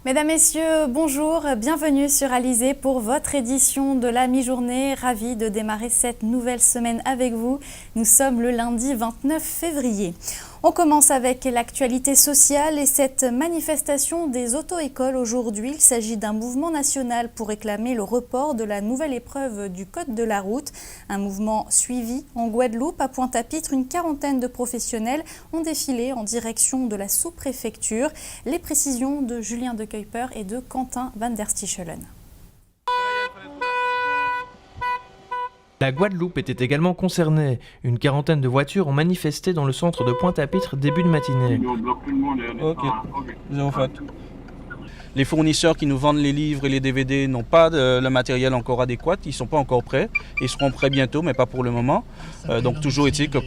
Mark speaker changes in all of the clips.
Speaker 1: Mesdames, Messieurs, bonjour, bienvenue sur Alizé pour votre édition de la mi-journée. Ravi de démarrer cette nouvelle semaine avec vous. Nous sommes le lundi 29 février. On commence avec l'actualité sociale et cette manifestation des auto-écoles aujourd'hui. Il s'agit d'un mouvement national pour réclamer le report de la nouvelle épreuve du code de la route. Un mouvement suivi en Guadeloupe. À Pointe-à-Pitre, une quarantaine de professionnels ont défilé en direction de la sous-préfecture. Les précisions de Julien de Kuyper et de Quentin van der Stichelen.
Speaker 2: La Guadeloupe était également concernée. Une quarantaine de voitures ont manifesté dans le centre de Pointe-à-Pitre début de matinée.
Speaker 3: Ok, zéro faute. Les fournisseurs qui nous vendent les livres et les DVD n'ont pas le matériel encore adéquat, ils ne sont pas encore prêts. Ils seront prêts bientôt, mais pas pour le moment. Donc toujours est-il que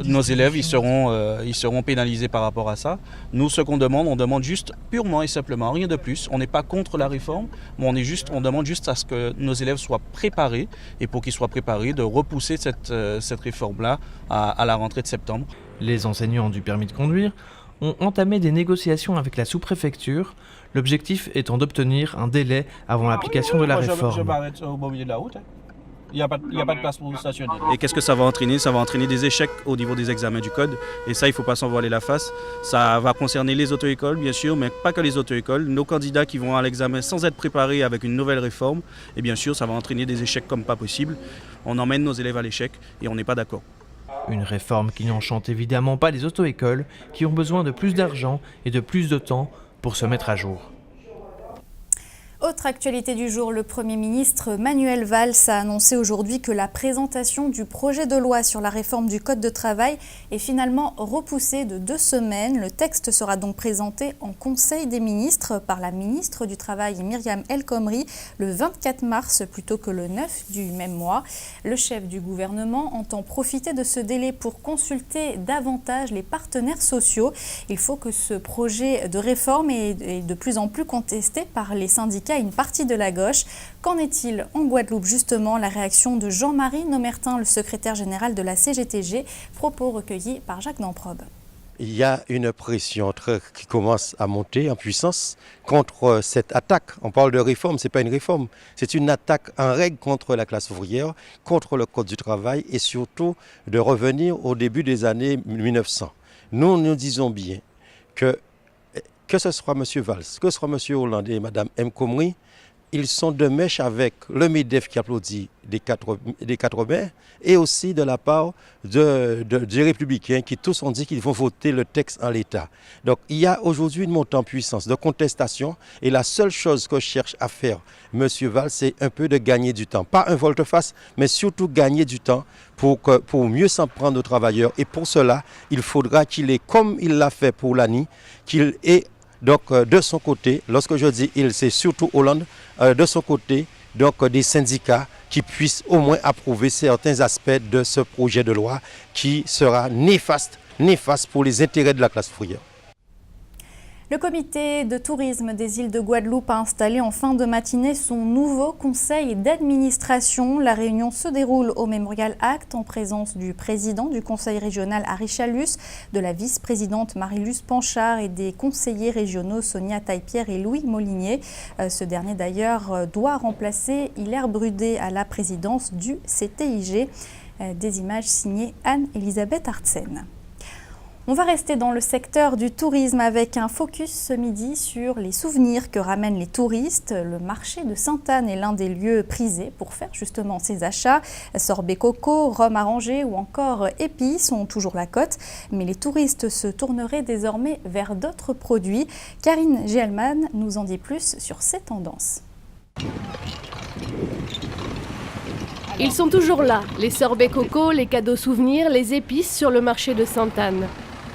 Speaker 3: nos élèves ils seront pénalisés par rapport à ça. Nous, ce qu'on demande, on demande juste purement et simplement, rien de plus. On n'est pas contre la réforme, mais on demande juste à ce que nos élèves soient préparés, et pour qu'ils soient préparés, de repousser cette réforme-là à la rentrée de septembre.
Speaker 2: Les enseignants du permis de conduire ont entamé des négociations avec la sous-préfecture, l'objectif étant d'obtenir un délai avant l'application de la réforme.
Speaker 3: Je m'arrête au milieu de la route. Il n'y a pas de place pour stationner. Et qu'est-ce que ça va entraîner? Ça va entraîner des échecs au niveau des examens du code. Et ça, il ne faut pas s'en voiler la face. Ça va concerner les auto-écoles, bien sûr, mais pas que les auto-écoles. Nos candidats qui vont à l'examen sans être préparés avec une nouvelle réforme, et bien sûr, ça va entraîner des échecs comme pas possible. On emmène nos élèves à l'échec et on n'est pas d'accord.
Speaker 2: Une réforme qui n'enchante évidemment pas les auto-écoles, qui ont besoin de plus d'argent et de plus de temps pour se mettre à jour.
Speaker 1: Autre actualité du jour, le Premier ministre Manuel Valls a annoncé aujourd'hui que la présentation du projet de loi sur la réforme du Code de travail est finalement repoussée de 2 semaines. Le texte sera donc présenté en Conseil des ministres par la ministre du Travail Myriam El Khomri le 24 mars plutôt que le 9 du même mois. Le chef du gouvernement entend profiter de ce délai pour consulter davantage les partenaires sociaux. Il faut que ce projet de réforme est de plus en plus contesté par les syndicats et une partie de la gauche. Qu'en est-il en Guadeloupe justement? La réaction de Jean-Marie Nomertin, le secrétaire général de la CGTG, propos recueillis par Jacques Damprobe.
Speaker 4: Il y a une pression qui commence à monter en puissance contre cette attaque. On parle de réforme, ce n'est pas une réforme, c'est une attaque en règle contre la classe ouvrière, contre le Code du travail et surtout de revenir au début des années 1900. Nous disons bien que ce soit M. Valls, que ce soit M. Hollande et Mme M. Khomri, ils sont de mèche avec le MEDEF qui applaudit des quatre mains et aussi de la part des Républicains qui tous ont dit qu'ils vont voter le texte en l'état. Donc il y a aujourd'hui une montée en puissance de contestation et la seule chose que cherche à faire M. Valls, c'est un peu de gagner du temps. Pas un volte-face, mais surtout gagner du temps pour mieux s'en prendre aux travailleurs. Et pour cela, il faudra qu'il ait, comme il l'a fait pour l'ANI, qu'il ait donc de son côté, lorsque je dis il, c'est surtout Hollande, de son côté, donc des syndicats qui puissent au moins approuver certains aspects de ce projet de loi qui sera néfaste pour les intérêts de la classe ouvrière.
Speaker 1: Le comité de tourisme des îles de Guadeloupe a installé en fin de matinée son nouveau conseil d'administration. La réunion se déroule au Memorial Act en présence du président du conseil régional Harry Chalus, de la vice-présidente Marie-Luce Panchard et des conseillers régionaux Sonia Taille-Pierre et Louis Molinier. Ce dernier d'ailleurs doit remplacer Hilaire Brudet à la présidence du CTIG. Des images signées Anne-Elisabeth Artsen. On va rester dans le secteur du tourisme avec un focus ce midi sur les souvenirs que ramènent les touristes. Le marché de Sainte-Anne est l'un des lieux prisés pour faire justement ces achats. Sorbet coco, rhum arrangé ou encore épis sont toujours la cote. Mais les touristes se tourneraient désormais vers d'autres produits. Karine Gielman nous en dit plus sur ces tendances.
Speaker 5: Ils sont toujours là, les sorbets coco, les cadeaux souvenirs, les épices sur le marché de Sainte-Anne.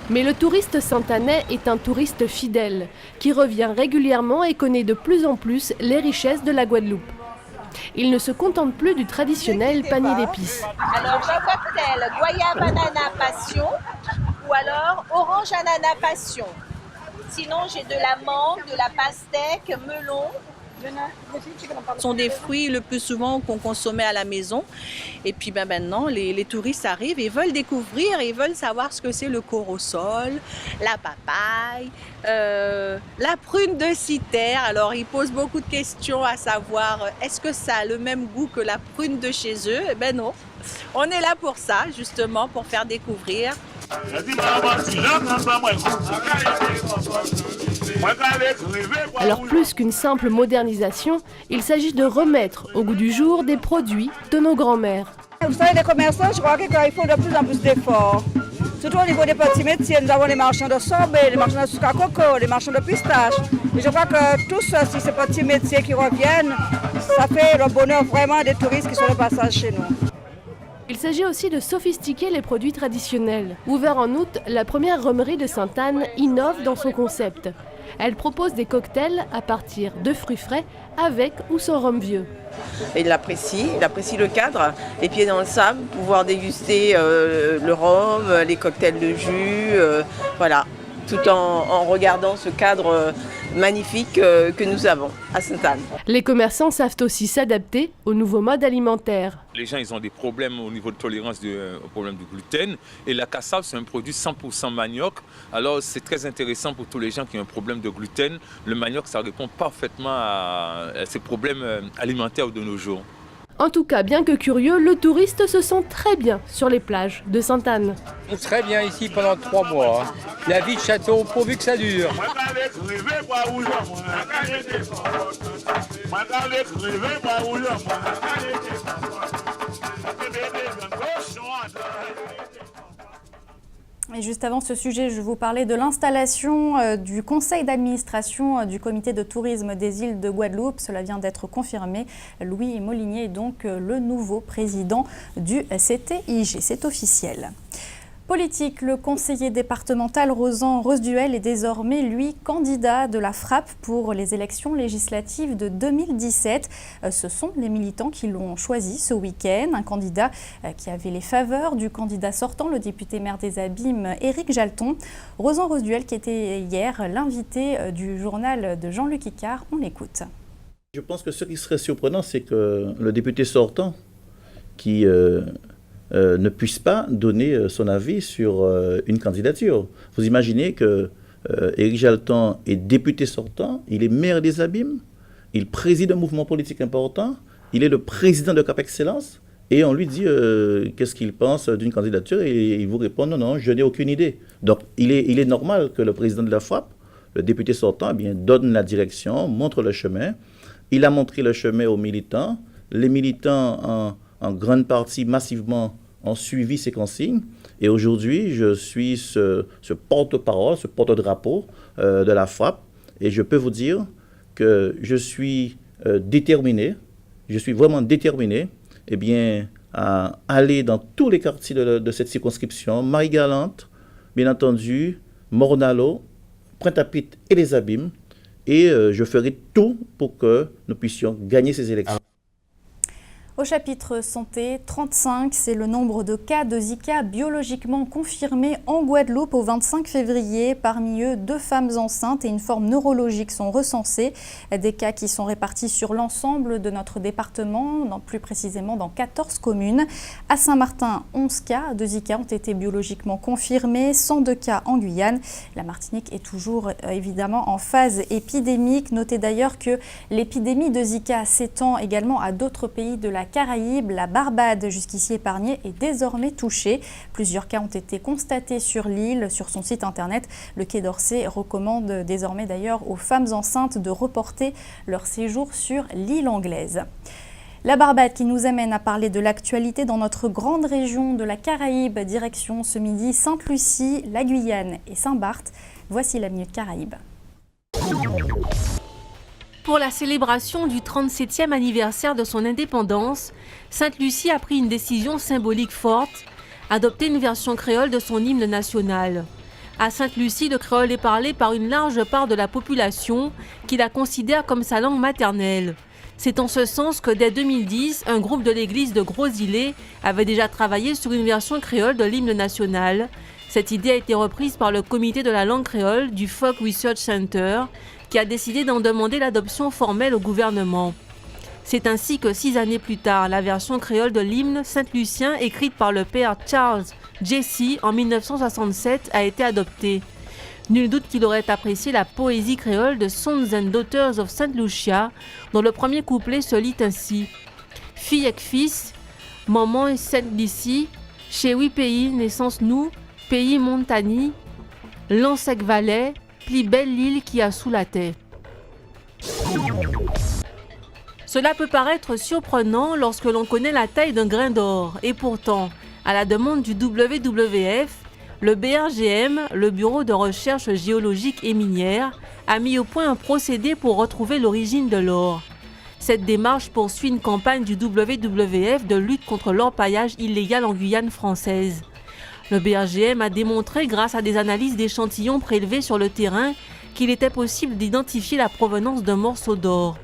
Speaker 5: Mais le touriste sainte-annais est un touriste fidèle, qui revient régulièrement et connaît de plus en plus les richesses de la Guadeloupe. Il ne se contente plus du traditionnel panier d'épices.
Speaker 6: Alors j'ai un cocktail goyave ananas passion ou alors orange ananas passion. Sinon j'ai de la mangue, de la pastèque, melon Ce sont des fruits le plus souvent qu'on consommait à la maison. Et puis maintenant, les touristes arrivent et veulent découvrir, et veulent savoir ce que c'est le corosol, la papaye, la prune de Citerre. Alors ils posent beaucoup de questions à savoir, est-ce que ça a le même goût que la prune de chez eux? Eh ben non, on est là pour ça, justement, pour faire découvrir.
Speaker 5: Alors plus qu'une simple modernisation, il s'agit de remettre au goût du jour des produits de nos grands-mères.
Speaker 7: Vous savez, les commerçants, je crois qu'ils font de plus en plus d'efforts. Surtout au niveau des petits métiers, nous avons les marchands de sorbet, les marchands de sucre à coco, les marchands de pistaches. Et je crois que tous ces petits métiers qui reviennent, ça fait le bonheur vraiment des touristes qui sont de passage chez nous.
Speaker 5: Il s'agit aussi de sophistiquer les produits traditionnels. Ouvert en août, la première rhumerie de Sainte-Anne innove dans son concept. Elle propose des cocktails à partir de fruits frais avec ou sans rhum vieux.
Speaker 8: Il apprécie le cadre, les pieds dans le sable, pouvoir déguster le rhum, les cocktails de jus, voilà, tout en regardant ce cadre magnifique que nous avons à Sainte-Anne.
Speaker 5: Les commerçants savent aussi s'adapter aux nouveaux modes alimentaires.
Speaker 9: Les gens ils ont des problèmes au niveau de tolérance au problème du gluten. Et la cassave, c'est un produit 100% manioc. Alors c'est très intéressant pour tous les gens qui ont un problème de gluten. Le manioc, ça répond parfaitement à ces problèmes alimentaires de nos jours.
Speaker 5: En tout cas, bien que curieux, le touriste se sent très bien sur les plages de Sainte-Anne.
Speaker 10: Très bien ici pendant 3 mois. La vie de château, pourvu que ça dure.
Speaker 1: Et juste avant ce sujet, je vous parlais de l'installation du conseil d'administration du comité de tourisme des îles de Guadeloupe. Cela vient d'être confirmé. Louis Molinier est donc le nouveau président du CTIG. C'est officiel. Politique, le conseiller départemental Rosan Rosduel est désormais, lui, candidat de la FRAPP pour les élections législatives de 2017. Ce sont les militants qui l'ont choisi ce week-end. Un candidat qui avait les faveurs du candidat sortant, le député maire des Abîmes, Éric Jalton. Rosan Rosduel qui était hier l'invité du journal de Jean-Luc Icard. On l'écoute.
Speaker 11: Je pense que ce qui serait surprenant, c'est que le député sortant qui... ne puisse pas donner son avis sur une candidature. Vous imaginez que Éric Jalton est député sortant, il est maire des Abîmes, il préside un mouvement politique important, il est le président de Cap Excellence, et on lui dit qu'est-ce qu'il pense d'une candidature, et il vous répond non, je n'ai aucune idée. Donc il est normal que le président de la FRAPP, le député sortant, eh bien, donne la direction, montre le chemin. Il a montré le chemin aux militants. Les militants en grande partie, massivement, ont suivi ces consignes. Et aujourd'hui, je suis ce porte-parole, ce porte-drapeau de la FRAPP. Et je peux vous dire que je suis déterminé, je suis vraiment déterminé, eh bien, à aller dans tous les quartiers de cette circonscription, Marie-Galante, bien entendu, Mornalo, Pointe-à-Pitre et les Abîmes. Et je ferai tout pour que nous puissions gagner ces élections.
Speaker 1: Au chapitre santé, 35, c'est le nombre de cas de Zika biologiquement confirmés en Guadeloupe au 25 février. Parmi eux, 2 femmes enceintes et une forme neurologique sont recensés. Des cas qui sont répartis sur l'ensemble de notre département, plus précisément dans 14 communes. À Saint-Martin, 11 cas de Zika ont été biologiquement confirmés, 102 cas en Guyane. La Martinique est toujours évidemment en phase épidémique. Notez d'ailleurs que l'épidémie de Zika s'étend également à d'autres pays de la Caraïbes. La Barbade, jusqu'ici épargnée, est désormais touchée. Plusieurs cas ont été constatés sur l'île. Sur son site internet, le Quai d'Orsay recommande désormais d'ailleurs aux femmes enceintes de reporter leur séjour sur l'île anglaise. La Barbade qui nous amène à parler de l'actualité dans notre grande région de la Caraïbe. Direction ce midi Sainte-Lucie, la Guyane et Saint-Barth. Voici la Minute Caraïbe.
Speaker 12: Pour la célébration du 37e anniversaire de son indépendance, Sainte-Lucie a pris une décision symbolique forte, adopter une version créole de son hymne national. À Sainte-Lucie, le créole est parlé par une large part de la population qui la considère comme sa langue maternelle. C'est en ce sens que dès 2010, un groupe de l'église de Gros-Îlet avait déjà travaillé sur une version créole de l'hymne national, Cette idée a été reprise par le comité de la langue créole du Folk Research Center, qui a décidé d'en demander l'adoption formelle au gouvernement. C'est ainsi que 6 années plus tard, la version créole de l'hymne Saint-Lucien, écrite par le père Charles Jesse en 1967, a été adoptée. Nul doute qu'il aurait apprécié la poésie créole de Sons and Daughters of Saint Lucia, dont le premier couplet se lit ainsi. Fille et fils, maman et Saint d'ici, chez oui pays, naissance nous, pays montagny, l'ansec valet, plus belle l'île qui a sous la terre. Cela peut paraître surprenant lorsque l'on connaît la taille d'un grain d'or, et pourtant, à la demande du WWF, le BRGM, le Bureau de recherche géologique et minière, a mis au point un procédé pour retrouver l'origine de l'or. Cette démarche poursuit une campagne du WWF de lutte contre l'orpaillage illégal en Guyane française. Le BRGM a démontré, grâce à des analyses d'échantillons prélevés sur le terrain, qu'il était possible d'identifier la provenance d'un morceau d'or.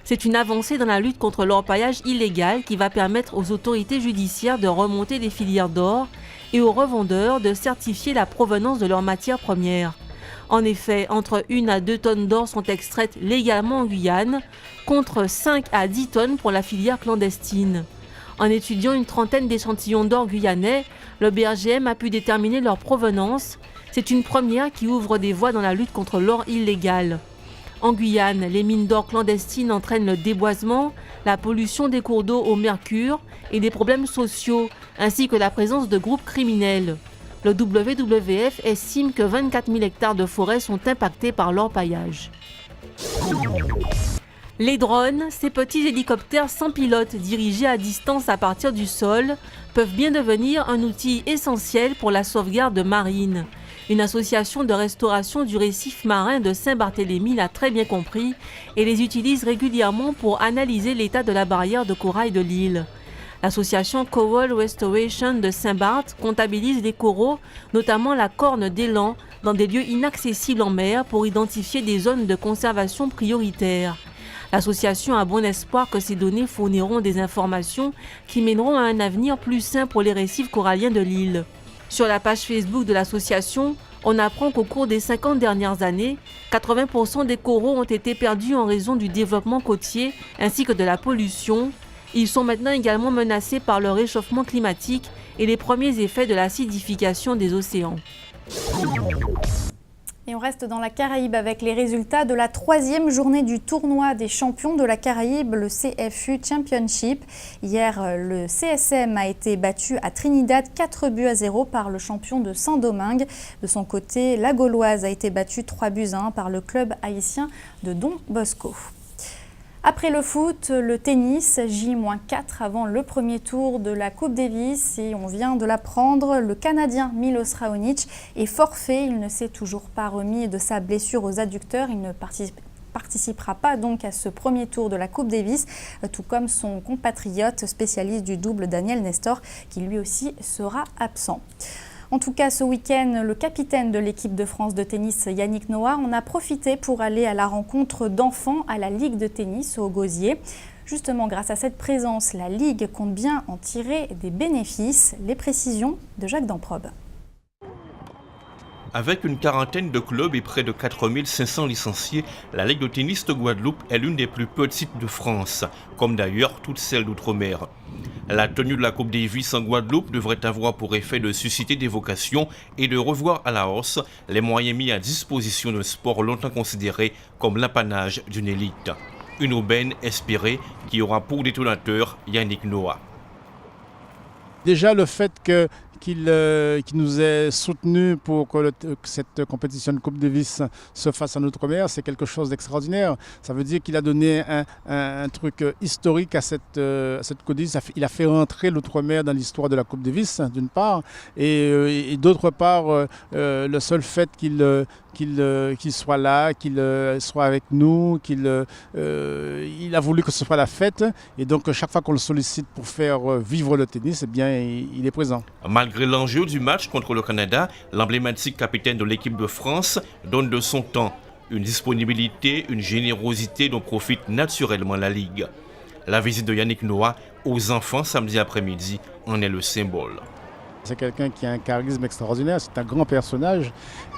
Speaker 12: C'est une avancée dans la lutte contre l'orpaillage illégal qui va permettre aux autorités judiciaires de remonter les filières d'or et aux revendeurs de certifier la provenance de leurs matières premières. En effet, entre 1 à 2 tonnes d'or sont extraites légalement en Guyane, contre 5 à 10 tonnes pour la filière clandestine. En étudiant une trentaine d'échantillons d'or guyanais, le BRGM a pu déterminer leur provenance. C'est une première qui ouvre des voies dans la lutte contre l'or illégal. En Guyane, les mines d'or clandestines entraînent le déboisement, la pollution des cours d'eau au mercure et des problèmes sociaux, ainsi que la présence de groupes criminels. Le WWF estime que 24 000 hectares de forêt sont impactés par l'orpaillage. Les drones, ces petits hélicoptères sans pilote dirigés à distance à partir du sol, peuvent bien devenir un outil essentiel pour la sauvegarde marine. Une association de restauration du récif marin de Saint-Barthélemy l'a très bien compris et les utilise régulièrement pour analyser l'état de la barrière de corail de l'île. L'association Coral Restoration de Saint-Barth comptabilise les coraux, notamment la corne d'élan, dans des lieux inaccessibles en mer pour identifier des zones de conservation prioritaires. L'association a bon espoir que ces données fourniront des informations qui mèneront à un avenir plus sain pour les récifs coralliens de l'île. Sur la page Facebook de l'association, on apprend qu'au cours des 50 dernières années, 80% des coraux ont été perdus en raison du développement côtier ainsi que de la pollution. Ils sont maintenant également menacés par le réchauffement climatique et les premiers effets de l'acidification des océans.
Speaker 1: Et on reste dans la Caraïbe avec les résultats de la 3e journée du tournoi des champions de la Caraïbe, le CFU Championship. Hier, le CSM a été battu à Trinidad 4-0 par le champion de Saint-Domingue. De son côté, la Gauloise a été battue 3-1 par le club haïtien de Don Bosco. Après le foot, le tennis, J-4 avant le premier tour de la Coupe Davis et on vient de l'apprendre, le Canadien Milos Raonic est forfait. Il ne s'est toujours pas remis de sa blessure aux adducteurs. Il ne participera pas donc à ce premier tour de la Coupe Davis, tout comme son compatriote spécialiste du double Daniel Nestor qui lui aussi sera absent. En tout cas, ce week-end, le capitaine de l'équipe de France de tennis, Yannick Noah, en a profité pour aller à la rencontre d'enfants à la Ligue de tennis au Gosier. Justement, grâce à cette présence, la Ligue compte bien en tirer des bénéfices. Les précisions de Jacques Damprobe.
Speaker 13: Avec une quarantaine de clubs et près de 4500 licenciés, la Ligue de tennis de Guadeloupe est l'une des plus petites de France, comme d'ailleurs toutes celles d'outre-mer. La tenue de la Coupe Davis en Guadeloupe devrait avoir pour effet de susciter des vocations et de revoir à la hausse les moyens mis à disposition d'un sport longtemps considéré comme l'apanage d'une élite. Une aubaine espérée qui aura pour détonateur Yannick Noah.
Speaker 14: Déjà le fait qu'il nous ait soutenus pour que cette compétition de Coupe Davis se fasse en Outre-mer, c'est quelque chose d'extraordinaire. Ça veut dire qu'il a donné un truc historique à cette Coupe Davis. Il a fait rentrer l'Outre-mer dans l'histoire de la Coupe Davis, d'une part, et d'autre part, le seul fait qu'il soit là, qu'il soit avec nous, il a voulu que ce soit la fête. Et donc, chaque fois qu'on le sollicite pour faire vivre le tennis, eh bien, il est présent.
Speaker 13: Malgré l'enjeu du match contre le Canada, l'emblématique capitaine de l'équipe de France donne de son temps. Une disponibilité, une générosité dont profite naturellement la Ligue. La visite de Yannick Noah aux enfants samedi après-midi en est le symbole.
Speaker 14: C'est quelqu'un qui a un charisme extraordinaire, c'est un grand personnage.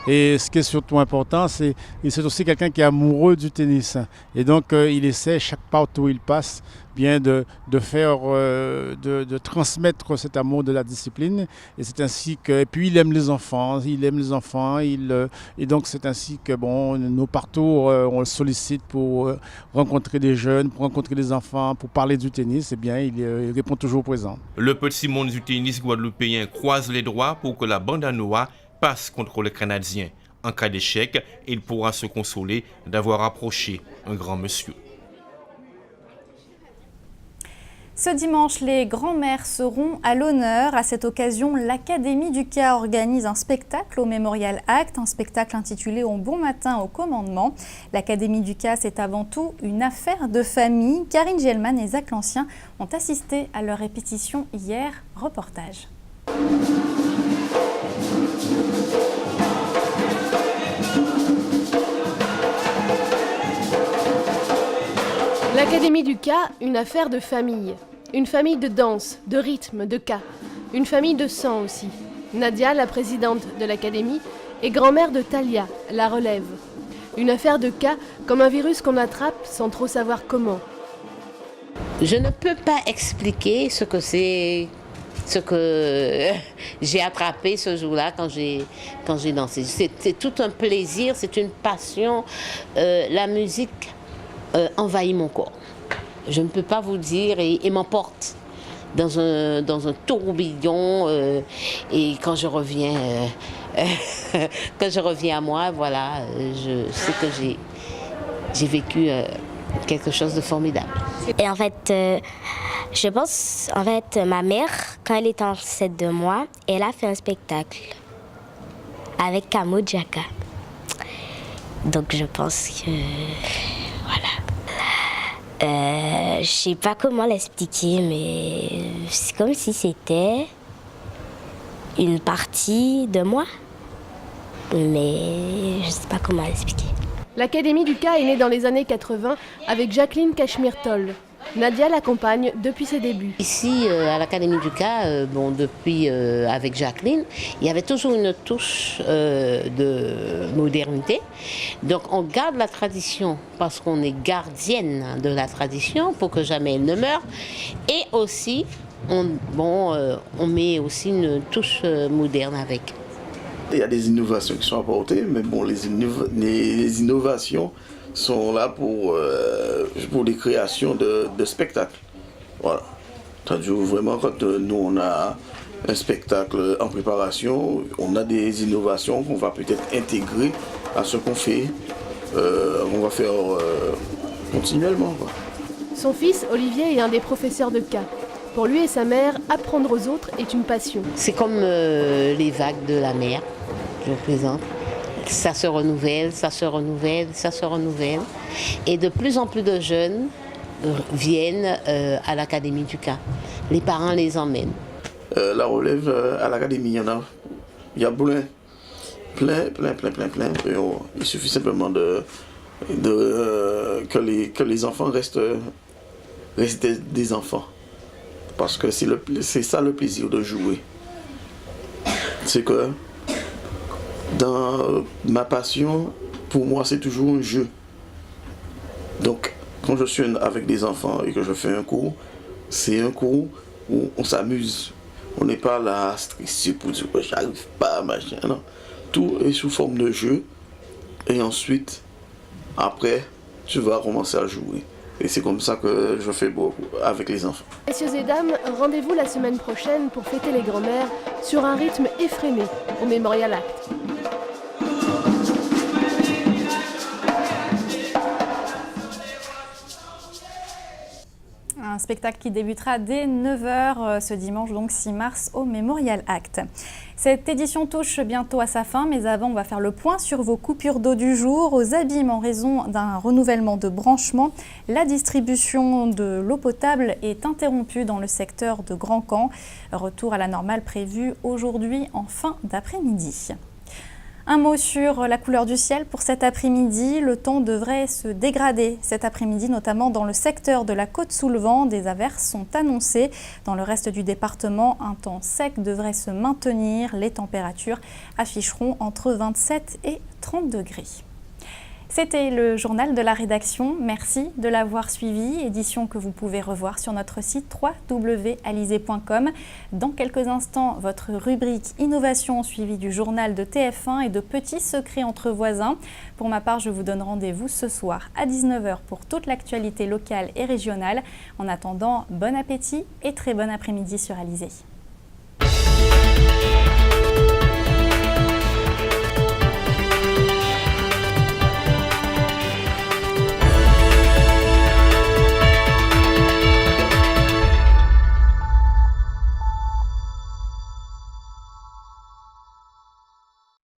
Speaker 14: Et ce qui est surtout important, c'est aussi quelqu'un qui est amoureux du tennis. Et donc, il essaie, chaque part où il passe, bien de transmettre cet amour de la discipline. Et c'est ainsi que, et puis il aime les enfants, et donc c'est ainsi que, bon, nos parcours, on le sollicite pour rencontrer des jeunes, pour rencontrer des enfants, pour parler du tennis. Eh bien, il répond toujours présent.
Speaker 13: Le petit monde du tennis guadeloupéen croise les doigts pour que la Bandanoa passe contre le Canadien. En cas d'échec, il pourra se consoler d'avoir approché un grand monsieur.
Speaker 1: Ce dimanche, les grands-mères seront à l'honneur. À cette occasion, l'Académie du Ca organise un spectacle au Mémorial Act, un spectacle intitulé « Au bon matin au commandement ». L'Académie du Ca, c'est avant tout une affaire de famille. Karine Gelman et Zach Lancien ont assisté à leur répétition hier. Reportage.
Speaker 5: L'Académie du Ca, une affaire de famille. Une famille de danse, de rythme, de Ca. Une famille de sang aussi. Nadia, la présidente de l'Académie, est grand-mère de Talia, la relève. Une affaire de Ca, comme un virus qu'on attrape sans trop savoir comment.
Speaker 15: Je ne peux pas expliquer ce que j'ai attrapé ce jour-là quand j'ai dansé. C'est tout un plaisir, c'est une passion. La musique envahit mon corps. Je ne peux pas vous dire, et m'emporte dans un tourbillon. Et quand je reviens à moi, voilà, je sais que j'ai vécu quelque chose de formidable.
Speaker 16: Et en fait, je pense, ma mère, quand elle était enceinte de moi, elle a fait un spectacle avec Kamo Djaka. Donc je pense que voilà. Je sais pas comment l'expliquer, mais c'est comme si c'était une partie de moi. Mais je sais pas comment l'expliquer.
Speaker 5: L'Académie du Ca est née dans les années 80 avec Jacqueline Cachemire-Toll. Nadia l'accompagne depuis ses débuts.
Speaker 15: Ici, à l'Académie du Ca, depuis avec Jacqueline, il y avait toujours une touche de modernité. Donc on garde la tradition parce qu'on est gardienne de la tradition pour que jamais elle ne meure. Et aussi, on met aussi une touche moderne avec.
Speaker 17: Il y a des innovations qui sont apportées, mais bon, les innovations sont là pour les créations de spectacles. Voilà. C'est-à-dire vraiment quand nous on a un spectacle en préparation, on a des innovations qu'on va peut-être intégrer à ce qu'on fait. On va faire continuellement. Quoi.
Speaker 5: Son fils, Olivier, est un des professeurs de Ca. Pour lui et sa mère, apprendre aux autres est une passion.
Speaker 15: C'est comme les vagues de la mer, je vous présente. Ça se renouvelle, ça se renouvelle, ça se renouvelle. Et de plus en plus de jeunes viennent à l'Académie du Ca. Les parents les emmènent.
Speaker 17: La relève à l'Académie, il y a plein. Il suffit simplement que les enfants restent des enfants. Parce que c'est ça le plaisir de jouer. C'est que dans ma passion, pour moi, c'est toujours un jeu. Donc, quand je suis avec des enfants et que je fais un cours, c'est un cours où on s'amuse. On n'est pas là stressé pour dire que j'arrive pas, machin. Non. Tout est sous forme de jeu. Et ensuite, après, tu vas commencer à jouer. Et c'est comme ça que je fais beaucoup avec les enfants.
Speaker 5: Messieurs et dames, rendez-vous la semaine prochaine pour fêter les grands-mères sur un rythme effréné au Mémorial Act.
Speaker 1: Un spectacle qui débutera dès 9h ce dimanche, donc 6 mars, au Mémorial Act. Cette édition touche bientôt à sa fin, mais avant, on va faire le point sur vos coupures d'eau du jour. Aux Abîmes, en raison d'un renouvellement de branchement, la distribution de l'eau potable est interrompue dans le secteur de Grand Camp. Retour à la normale prévu aujourd'hui en fin d'après-midi. Un mot sur la couleur du ciel pour cet après-midi. Le temps devrait se dégrader cet après-midi, notamment dans le secteur de la Côte-sous-le-Vent. Des averses sont annoncées. Dans le reste du département, un temps sec devrait se maintenir. Les températures afficheront entre 27 et 30 degrés. C'était le journal de la rédaction. Merci de l'avoir suivi. Édition que vous pouvez revoir sur notre site www.alizé.com. Dans quelques instants, votre rubrique Innovation suivie du journal de TF1 et de Petits secrets entre voisins. Pour ma part, je vous donne rendez-vous ce soir à 19h pour toute l'actualité locale et régionale. En attendant, bon appétit et très bon après-midi sur Alizé.